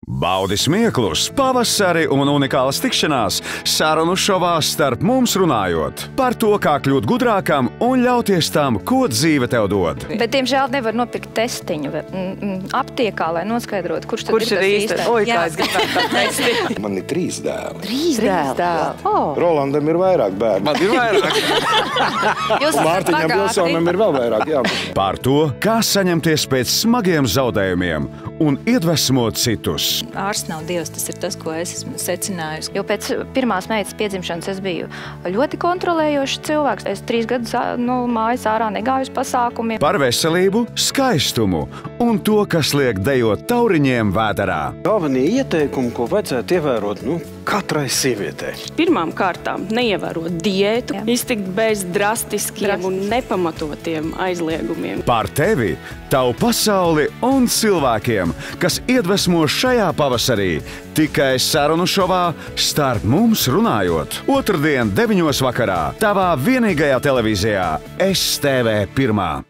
Baudi smieklus, pavasari un unikālas tikšanās sarunu šovā Starp mums runājot. Par to, kā kļūt gudrākam un ļauties tam, ko dzīve tev dod. Bet, diemžēl, nevar nopirkt testiņu aptiekā, lai noskaidrotu, kurš tad ir tas īstais. Oi, kā es gribētu tā testiņu. Man ir 3 dēli. 3 dēli? Rolandam ir vairāk bērnu. Man ir vairāk. Mārtiņam Vilsonam ir vēl vairāk, jā. Par to, kā saņemties pēc smagiem zaudējumiem un iedvesmot citus. Ārsts nav dievs, tas ir tas, ko es esmu secinājusi. Jo pēc pirmās meitas piedzimšanas es biju ļoti kontrolējošs cilvēks. Es 3 gadus mājas ārā negāju uz pasākumiem. Par veselību, skaistumu un to, kas liek dejot tauriņiem vēderā. Galvenie ieteikumi, ko vajadzētu ievērot, katrai sievietei. Pirmām kārtām neievērot diētu, iztikt bez drastiskiem un nepamatotiem aizliegumiem. Par tevi, tavu pasauli un cilvēkiem, kas iedvesmo šajā pavasarī, tikai sarunu šovā Starp mums runājot. Otrdien 9. vakarā tavā vienīgajā televīzijā STV1.